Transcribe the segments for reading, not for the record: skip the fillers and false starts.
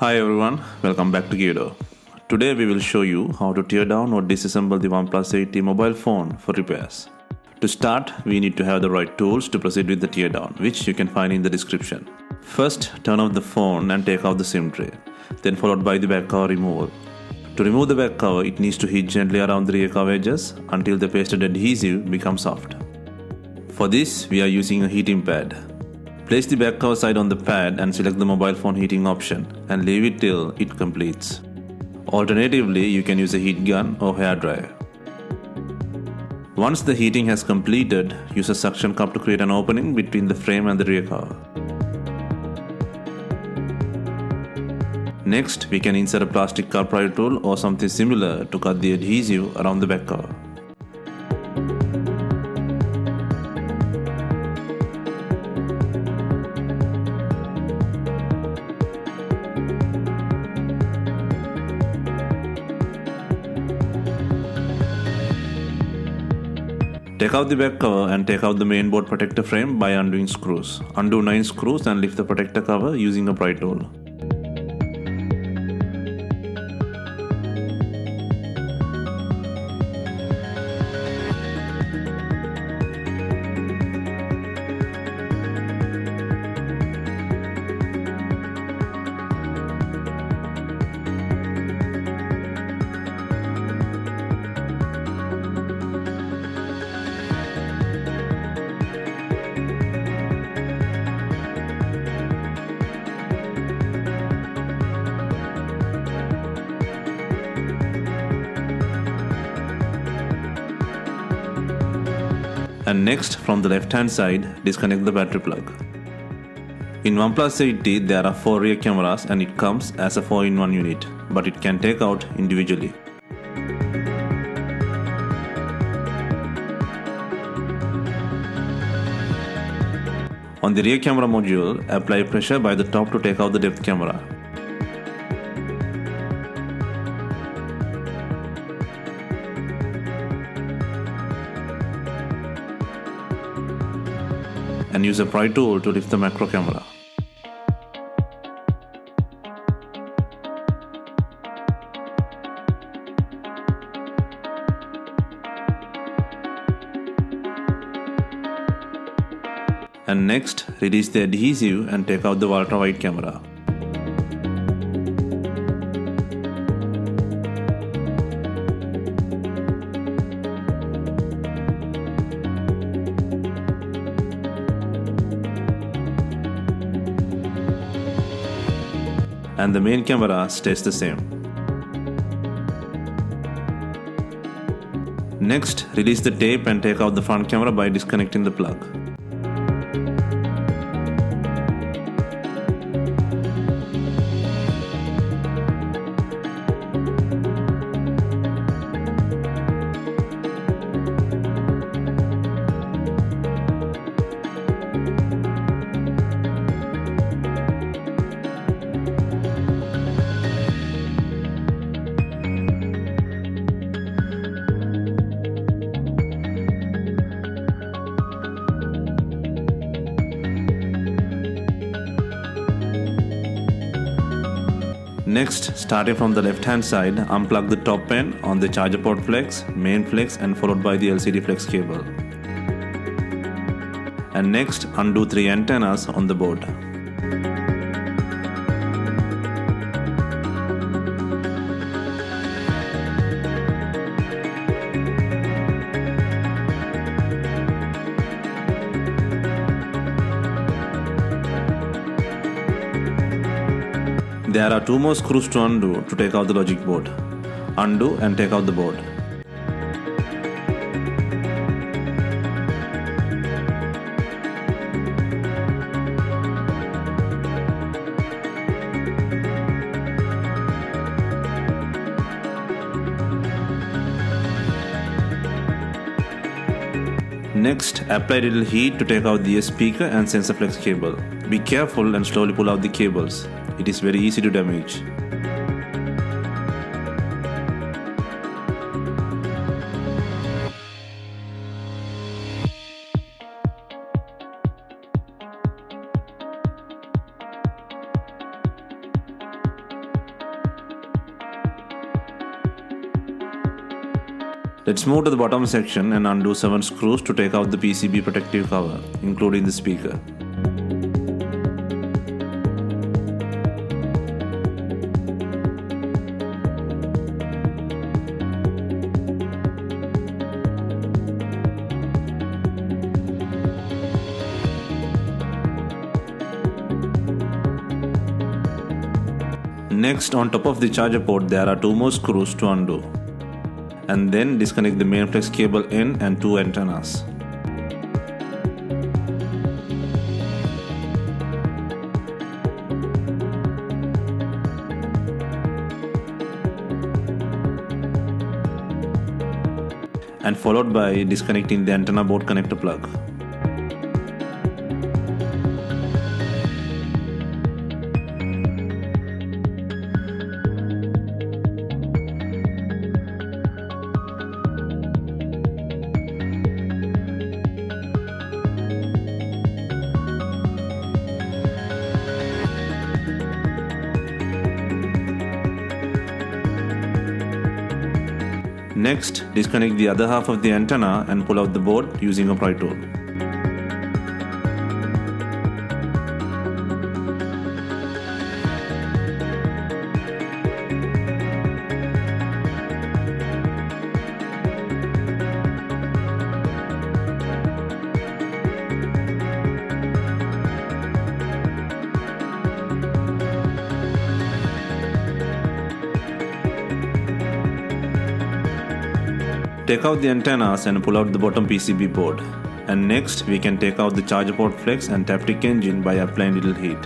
Hi everyone, welcome back to Geardo. Today we will show you how to tear down or disassemble the Oneplus 8T mobile phone for repairs. To start, we need to have the right tools to proceed with the teardown, which you can find in the description. First, turn off the phone and take out the SIM tray, then followed by the back cover removal. To remove the back cover, it needs to heat gently around the rear cover edges until the pasted adhesive becomes soft. For this, we are using a heating pad. Place the back cover side on the pad and select the mobile phone heating option and leave it till it completes. Alternatively, you can use a heat gun or hairdryer. Once the heating has completed, use a suction cup to create an opening between the frame and the rear cover. Next, we can insert a plastic car pry tool or something similar to cut the adhesive around the back cover. Take out the back cover and take out the mainboard protector frame by undoing screws. Undo 9 screws and lift the protector cover using a pry tool. And next, from the left hand side, disconnect the battery plug. In Oneplus 8T, there are 4 rear cameras and it comes as a 4-in-1 unit, but it can take out individually. On the rear camera module, apply pressure by the top to take out the depth camera. And use a pry tool to lift the macro camera. And next, release the adhesive and take out the ultra-wide camera. And the main camera stays the same. Next, release the tape and take out the front camera by disconnecting the plug. Next, starting from the left hand side, unplug the top pen on the charger port flex, main flex and followed by the LCD flex cable. And next, undo 3 antennas on the board. There are 2 more screws to undo to take out the logic board. Undo and take out the board. Next, apply a little heat to take out the speaker and sensor flex cable. Be careful and slowly pull out the cables. It is very easy to damage. Let's move to the bottom section and undo 7 screws to take out the PCB protective cover, including the speaker. Next, on top of the charger port, there are 2 more screws to undo. And then disconnect the main flex cable in and 2 antennas. And followed by disconnecting the antenna board connector plug. Next, disconnect the other half of the antenna and pull out the board using a pry tool. Take out the antennas and pull out the bottom PCB board. And next, we can take out the charger port flex and Taptic engine by applying little heat.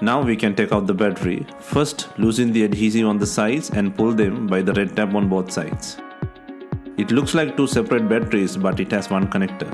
Now we can take out the battery. First, loosen the adhesive on the sides and pull them by the red tab on both sides. It looks like 2 separate batteries, but it has 1 connector.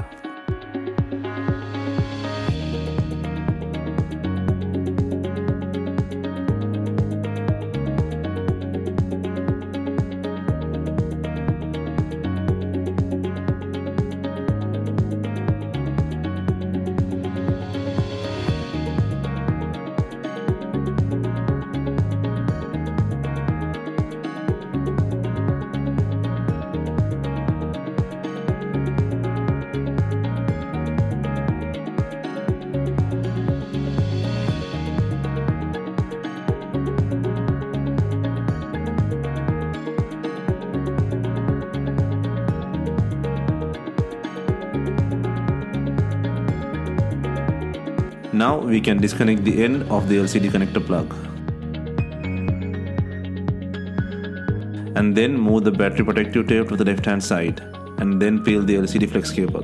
Now we can disconnect the end of the LCD connector plug. And then move the battery protective tape to the left hand side and then peel the LCD flex cable.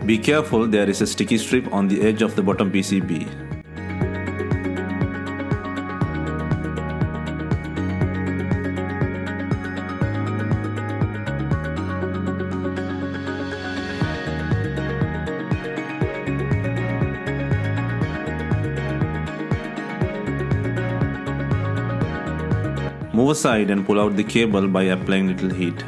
Be careful, there is a sticky strip on the edge of the bottom PCB. Move aside and pull out the cable by applying little heat.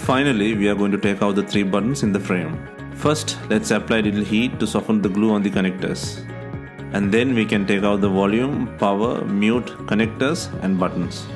Finally, we are going to take out the 3 buttons in the frame. First, let's apply a little heat to soften the glue on the connectors. And then we can take out the volume, power, mute connectors and buttons.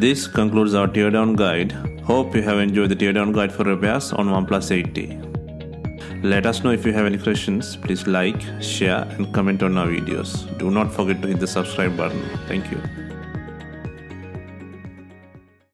This concludes our teardown guide. Hope you have enjoyed the teardown guide for repairs on OnePlus 8T. Let us know if you have any questions. Please like, share and comment on our videos. Do not forget to hit the subscribe button. Thank you.